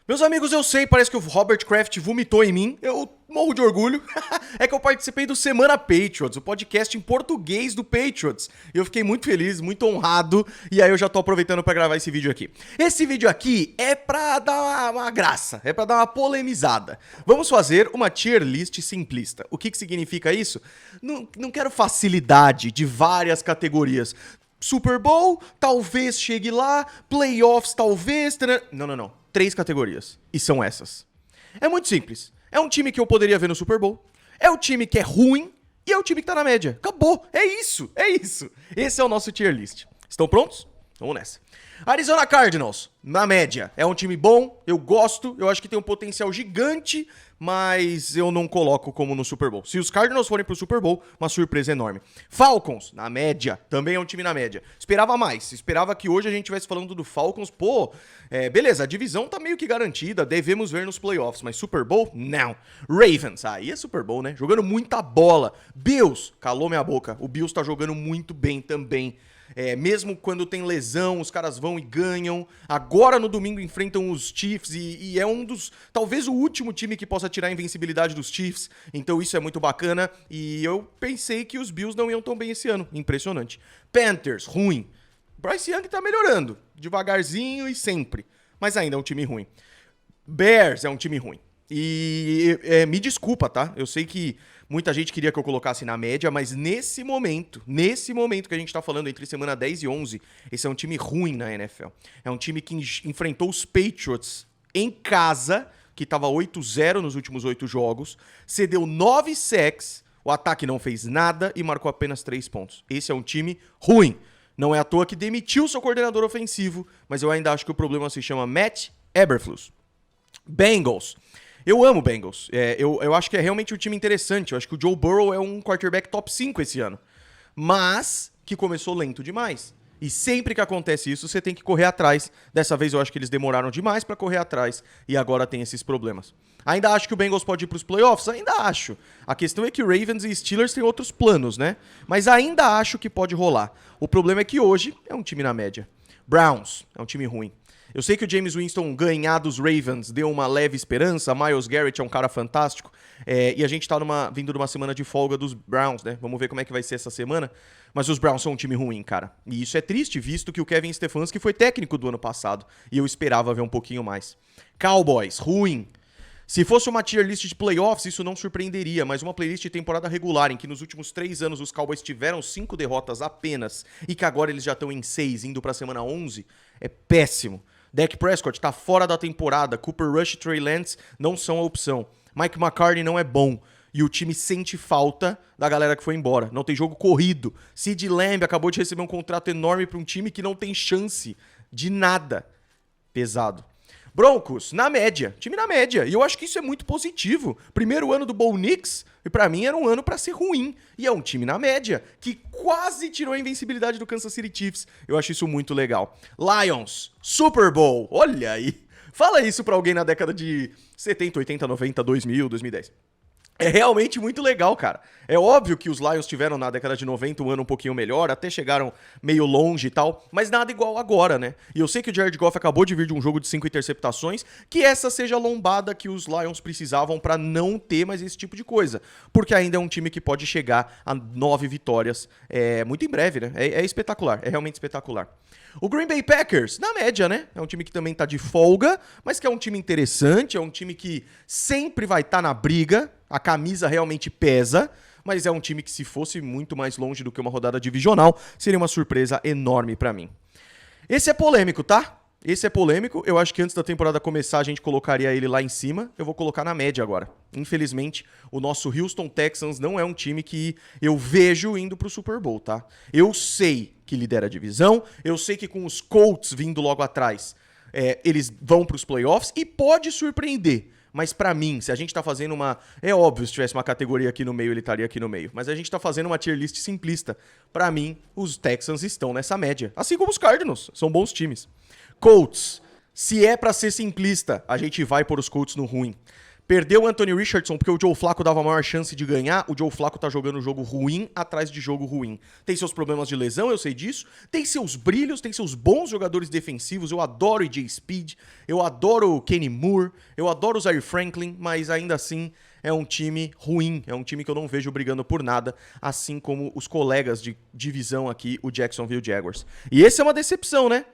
Meus amigos, eu sei, parece que o Robert Kraft vomitou em mim. Eu morro de orgulho. É que eu participei do Semana Patriots, o podcast em português do Patriots. E eu fiquei muito feliz, muito honrado. E aí eu já tô aproveitando pra gravar esse vídeo aqui. Esse vídeo aqui é pra dar uma graça, é pra dar uma polemizada. Vamos fazer uma tier list simplista. O que significa isso? Não quero facilidade de várias categorias. Super Bowl, talvez chegue lá. Playoffs, talvez. Não. 3 categorias. E são essas. É muito simples. É um time que eu poderia ver no Super Bowl. É o time que é ruim. E é o time que tá na média. Acabou. É isso. Esse é o nosso tier list. Estão prontos? Vamos nessa. Arizona Cardinals, na média. É um time bom, eu gosto, eu acho que tem um potencial gigante, mas eu não coloco como no Super Bowl. Se os Cardinals forem pro Super Bowl, uma surpresa enorme. Falcons, na média, também é um time na média. Esperava mais, esperava que hoje a gente estivesse falando do Falcons, beleza, a divisão tá meio que garantida, devemos ver nos playoffs, mas Super Bowl, não. Ravens, aí é Super Bowl, né? Jogando muita bola. Bills, calou minha boca, o Bills tá jogando muito bem também. Mesmo quando tem lesão, os caras vão e ganham. Agora no domingo enfrentam os Chiefs e é um dos, talvez o último time que possa tirar a invencibilidade dos Chiefs. Então isso é muito bacana e eu pensei que os Bills não iam tão bem esse ano. Impressionante. Panthers, ruim. Bryce Young tá melhorando, devagarzinho e sempre, mas ainda é um time ruim. Bears é um time ruim. E me desculpa, tá? Eu sei que muita gente queria que eu colocasse na média, mas nesse momento que a gente tá falando, entre semana 10 e 11, esse é um time ruim na NFL. É um time que enfrentou os Patriots em casa, que tava 8-0 nos últimos 8 jogos, cedeu 9 sacks, o ataque não fez nada e marcou apenas 3 pontos. Esse é um time ruim. Não é à toa que demitiu seu coordenador ofensivo, mas eu ainda acho que o problema se chama Matt Eberflus. Bengals. Eu amo Bengals. Eu acho que é realmente um time interessante. Eu acho que o Joe Burrow é um quarterback top 5 esse ano. Mas que começou lento demais. E sempre que acontece isso, você tem que correr atrás. Dessa vez eu acho que eles demoraram demais pra correr atrás e agora tem esses problemas. Ainda acho que o Bengals pode ir pros playoffs? Ainda acho. A questão é que o Ravens e Steelers têm outros planos, né? Mas ainda acho que pode rolar. O problema é que hoje é um time na média. Browns é um time ruim. Eu sei que o James Winston ganhar dos Ravens deu uma leve esperança, Myles Garrett é um cara fantástico, e a gente tá vindo de uma semana de folga dos Browns, né? Vamos ver como é que vai ser essa semana, mas os Browns são um time ruim, cara. E isso é triste, visto que o Kevin Stefanski foi técnico do ano passado, e eu esperava ver um pouquinho mais. Cowboys, ruim. Se fosse uma tier list de playoffs, isso não surpreenderia, mas uma playlist de temporada regular, em que nos últimos 3 anos os Cowboys tiveram 5 derrotas apenas, e que agora eles já estão em 6, indo pra semana 11, é péssimo. Dak Prescott tá fora da temporada, Cooper Rush e Trey Lance não são a opção. Mike McCartney não é bom. E o time sente falta da galera que foi embora. Não tem jogo corrido. Sid Lamb acabou de receber um contrato enorme para um time que não tem chance de nada. Pesado. Broncos, na média. Time na média. E eu acho que isso é muito positivo. Primeiro ano do Bo Nix, e pra mim era um ano pra ser ruim. E é um time na média, que quase tirou a invencibilidade do Kansas City Chiefs. Eu acho isso muito legal. Lions, Super Bowl. Olha aí. Fala isso pra alguém na década de 70, 80, 90, 2000, 2010. É realmente muito legal, cara. É óbvio que os Lions tiveram na década de 90 um ano um pouquinho melhor, até chegaram meio longe e tal, mas nada igual agora, né? E eu sei que o Jared Goff acabou de vir de um jogo de 5 interceptações, que essa seja a lombada que os Lions precisavam pra não ter mais esse tipo de coisa. Porque ainda é um time que pode chegar a 9 vitórias muito em breve, né? É espetacular, é realmente espetacular. O Green Bay Packers, na média, né? É um time que também tá de folga, mas que é um time interessante, é um time que sempre vai estar na briga, a camisa realmente pesa, mas é um time que se fosse muito mais longe do que uma rodada divisional, seria uma surpresa enorme pra mim. Esse é polêmico, tá? Esse é polêmico, eu acho que antes da temporada começar a gente colocaria ele lá em cima, eu vou colocar na média agora. Infelizmente, o nosso Houston Texans não é um time que eu vejo indo pro Super Bowl, tá? Eu sei que lidera a divisão, eu sei que com os Colts vindo logo atrás, eles vão pros playoffs e pode surpreender. Mas pra mim, se a gente tá fazendo uma... É óbvio, se tivesse uma categoria aqui no meio, ele estaria aqui no meio. Mas a gente tá fazendo uma tier list simplista. Pra mim, os Texans estão nessa média. Assim como os Cardinals, são bons times. Colts, se é pra ser simplista, a gente vai pôr os Colts no ruim. Perdeu o Anthony Richardson porque o Joe Flacco dava a maior chance de ganhar. O Joe Flacco tá jogando jogo ruim atrás de jogo ruim. Tem seus problemas de lesão, eu sei disso. Tem seus brilhos, tem seus bons jogadores defensivos. Eu adoro o EJ Speed, eu adoro o Kenny Moore, eu adoro o Zaire Franklin, mas ainda assim é um time ruim. É um time que eu não vejo brigando por nada, assim como os colegas de divisão aqui, o Jacksonville Jaguars. E esse é uma decepção, né?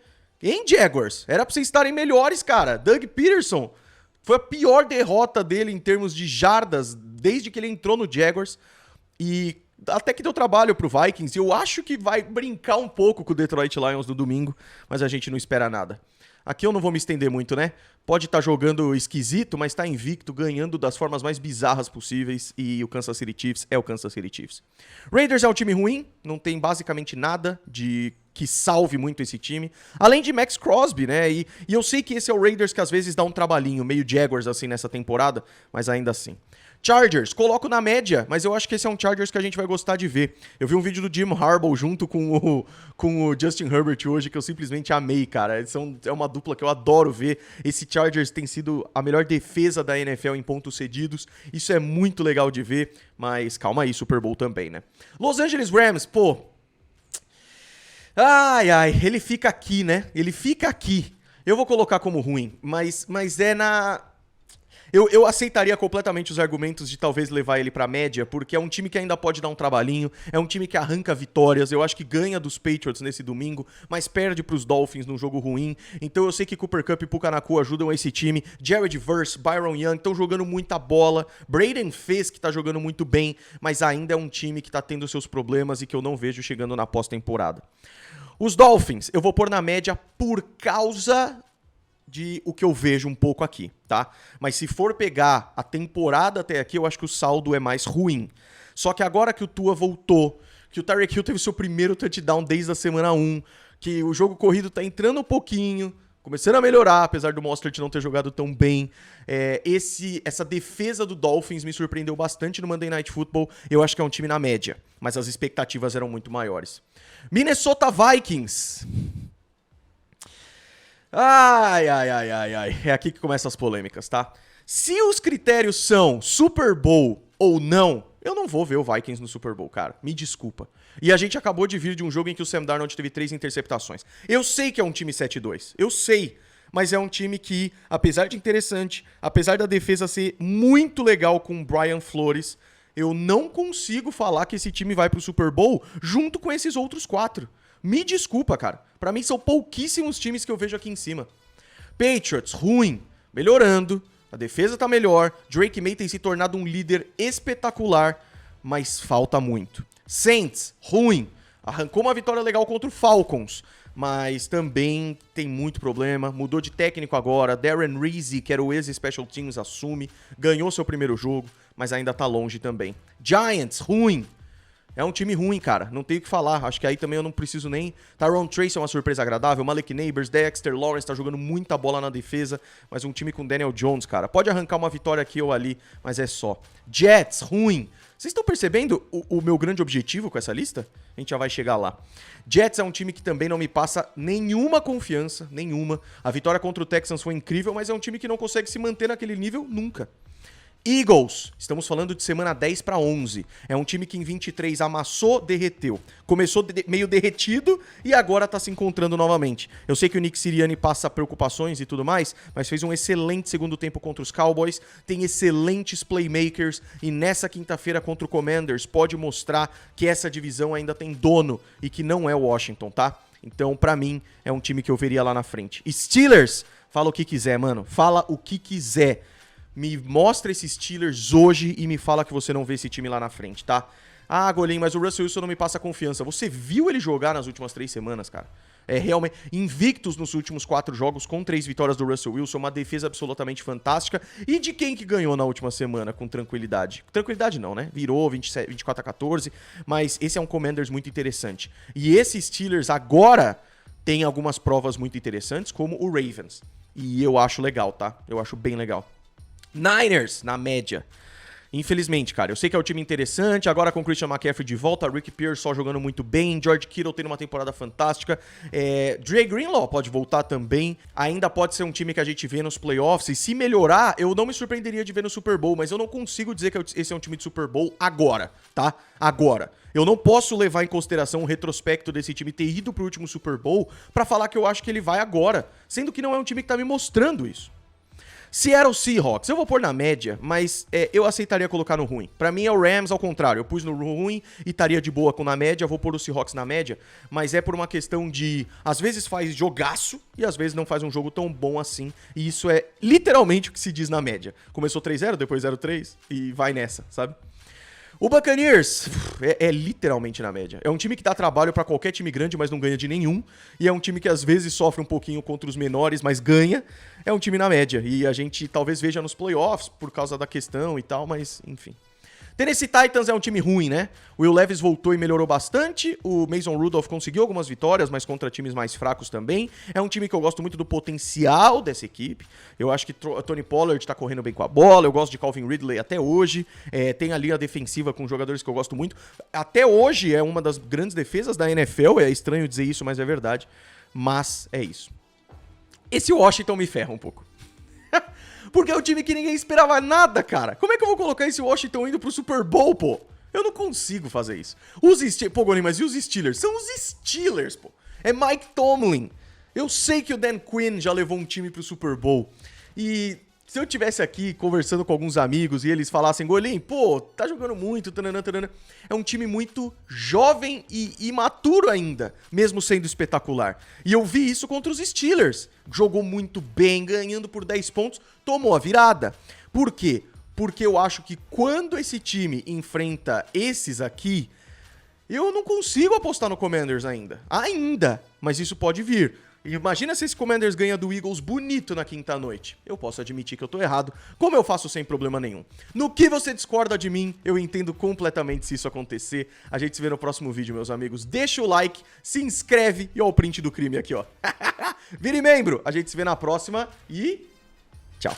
Hein, Jaguars? Era pra vocês estarem melhores, cara. Doug Peterson foi a pior derrota dele em termos de jardas desde que ele entrou no Jaguars. E até que deu trabalho pro Vikings. Eu acho que vai brincar um pouco com o Detroit Lions no domingo, mas a gente não espera nada. Aqui eu não vou me estender muito, né? Pode estar jogando esquisito, mas tá invicto, ganhando das formas mais bizarras possíveis. E o Kansas City Chiefs é o Kansas City Chiefs. Raiders é um time ruim, não tem basicamente nada de que salve muito esse time. Além de Max Crosby, né? E eu sei que esse é o Raiders que às vezes dá um trabalhinho, meio Jaguars assim nessa temporada, mas ainda assim. Chargers, coloco na média, mas eu acho que esse é um Chargers que a gente vai gostar de ver. Eu vi um vídeo do Jim Harbaugh junto com o Justin Herbert hoje, que eu simplesmente amei, cara. É uma dupla que eu adoro ver. Esse Chargers tem sido a melhor defesa da NFL em pontos cedidos. Isso é muito legal de ver, mas calma aí, Super Bowl também, né? Los Angeles Rams, pô. Ai, ele fica aqui, né? Ele fica aqui. Eu vou colocar como ruim, mas é na... Eu aceitaria completamente os argumentos de talvez levar ele pra média, porque é um time que ainda pode dar um trabalhinho, é um time que arranca vitórias, eu acho que ganha dos Patriots nesse domingo, mas perde pros Dolphins num jogo ruim, então eu sei que Cooper Kupp e Puka Nacua ajudam esse time, Jared Verse, Byron Young estão jogando muita bola, Braden Fisk tá jogando muito bem, mas ainda é um time que tá tendo seus problemas e que eu não vejo chegando na pós-temporada. Os Dolphins, eu vou pôr na média por causa de o que eu vejo um pouco aqui, tá? Mas se for pegar a temporada até aqui, eu acho que o saldo é mais ruim. Só que agora que o Tua voltou, que o Tyreek Hill teve seu primeiro touchdown desde a semana 1, que o jogo corrido tá entrando um pouquinho, começando a melhorar, apesar do Mostert não ter jogado tão bem. Essa defesa do Dolphins me surpreendeu bastante no Monday Night Football. Eu acho que é um time na média, mas as expectativas eram muito maiores. Minnesota Vikings. Ai. É aqui que começam as polêmicas, tá? Se os critérios são Super Bowl ou não, eu não vou ver o Vikings no Super Bowl, cara. Me desculpa. E a gente acabou de vir de um jogo em que o Sam Darnold teve 3 interceptações. Eu sei que é um time 7-2. Eu sei. Mas é um time que, apesar de interessante, apesar da defesa ser muito legal com o Brian Flores, eu não consigo falar que esse time vai pro Super Bowl junto com esses outros 4. Me desculpa, cara. Pra mim são pouquíssimos times que eu vejo aqui em cima. Patriots, ruim. Melhorando. A defesa tá melhor. Drake May tem se tornado um líder espetacular. Mas falta muito. Saints, ruim. Arrancou uma vitória legal contra o Falcons. Mas também tem muito problema. Mudou de técnico agora. Darren Reese, que era o ex-Special Teams, assume. Ganhou seu primeiro jogo, mas ainda tá longe também. Giants, ruim. É um time ruim, cara. Não tenho o que falar. Acho que aí também eu não preciso nem... Tyrone Trace é uma surpresa agradável. Malik Neighbors, Dexter Lawrence tá jogando muita bola na defesa. Mas um time com Daniel Jones, cara. Pode arrancar uma vitória aqui ou ali, mas é só. Jets, ruim. Vocês estão percebendo o meu grande objetivo com essa lista? A gente já vai chegar lá. Jets é um time que também não me passa nenhuma confiança. Nenhuma. A vitória contra o Texans foi incrível, mas é um time que não consegue se manter naquele nível nunca. Eagles, estamos falando de semana 10 para 11. É um time que em 23 amassou, derreteu. Começou meio derretido e agora tá se encontrando novamente. Eu sei que o Nick Sirianni passa preocupações e tudo mais, mas fez um excelente segundo tempo contra os Cowboys, tem excelentes playmakers e nessa quinta-feira contra o Commanders pode mostrar que essa divisão ainda tem dono e que não é o Washington, tá? Então, pra mim, é um time que eu veria lá na frente. Steelers, fala o que quiser, mano. Fala o que quiser. Me mostra esses Steelers hoje e me fala que você não vê esse time lá na frente, tá? Ah, Golim, mas o Russell Wilson não me passa confiança. Você viu ele jogar nas últimas 3 semanas, cara? É realmente invictos nos últimos 4 jogos, com 3 vitórias do Russell Wilson, uma defesa absolutamente fantástica. E de quem que ganhou na última semana com tranquilidade? Tranquilidade não, né? Virou 24-14, mas esse é um Commanders muito interessante. E esse Steelers agora tem algumas provas muito interessantes, como o Ravens. E eu acho legal, tá? Eu acho bem legal. Niners, na média. Infelizmente, cara. Eu sei que é um time interessante, agora com o Christian McCaffrey de volta, Rick Pierce só jogando muito bem, George Kittle tendo uma temporada fantástica, Dre Greenlaw pode voltar também, ainda pode ser um time que a gente vê nos playoffs, e se melhorar, eu não me surpreenderia de ver no Super Bowl, mas eu não consigo dizer que esse é um time de Super Bowl agora, tá? Agora. Eu não posso levar em consideração o retrospecto desse time ter ido pro último Super Bowl pra falar que eu acho que ele vai agora, sendo que não é um time que tá me mostrando isso. Seattle Seahawks, eu vou pôr na média, mas eu aceitaria colocar no ruim. Pra mim é o Rams ao contrário, eu pus no ruim e estaria de boa com na média, vou pôr o Seahawks na média, mas é por uma questão de, às vezes faz jogaço e às vezes não faz um jogo tão bom assim, e isso é literalmente o que se diz na média. Começou 3-0, depois 0-3 e vai nessa, sabe? O Buccaneers é literalmente na média. É um time que dá trabalho pra qualquer time grande, mas não ganha de nenhum. E é um time que às vezes sofre um pouquinho contra os menores, mas ganha. É um time na média. E a gente talvez veja nos playoffs por causa da questão e tal, mas enfim. Tennessee Titans é um time ruim, né? O Will Levis voltou e melhorou bastante. O Mason Rudolph conseguiu algumas vitórias, mas contra times mais fracos também. É um time que eu gosto muito do potencial dessa equipe. Eu acho que Tony Pollard tá correndo bem com a bola. Eu gosto de Calvin Ridley até hoje. Tem a linha defensiva com jogadores que eu gosto muito. Até hoje é uma das grandes defesas da NFL. É estranho dizer isso, mas é verdade. Mas é isso. Esse Washington me ferra um pouco. Porque é um time que ninguém esperava nada, cara. Como é que eu vou colocar esse Washington indo pro Super Bowl, pô? Eu não consigo fazer isso. Pô, Goni, mas e os Steelers? São os Steelers, pô. É Mike Tomlin. Eu sei que o Dan Quinn já levou um time pro Super Bowl. E se eu tivesse aqui conversando com alguns amigos e eles falassem, Golim, pô, tá jogando muito, tanana, tanana. É um time muito jovem e imaturo ainda, mesmo sendo espetacular. E eu vi isso contra os Steelers. Jogou muito bem, ganhando por 10 pontos, tomou a virada. Por quê? Porque eu acho que quando esse time enfrenta esses aqui, eu não consigo apostar no Commanders ainda. Mas isso pode vir. Imagina se esse Commanders ganha do Eagles bonito na quinta noite. Eu posso admitir que eu tô errado, como eu faço sem problema nenhum. No que você discorda de mim, eu entendo completamente se isso acontecer. A gente se vê no próximo vídeo, meus amigos. Deixa o like, se inscreve e ó o print do crime aqui, ó. Vire membro, a gente se vê na próxima e tchau.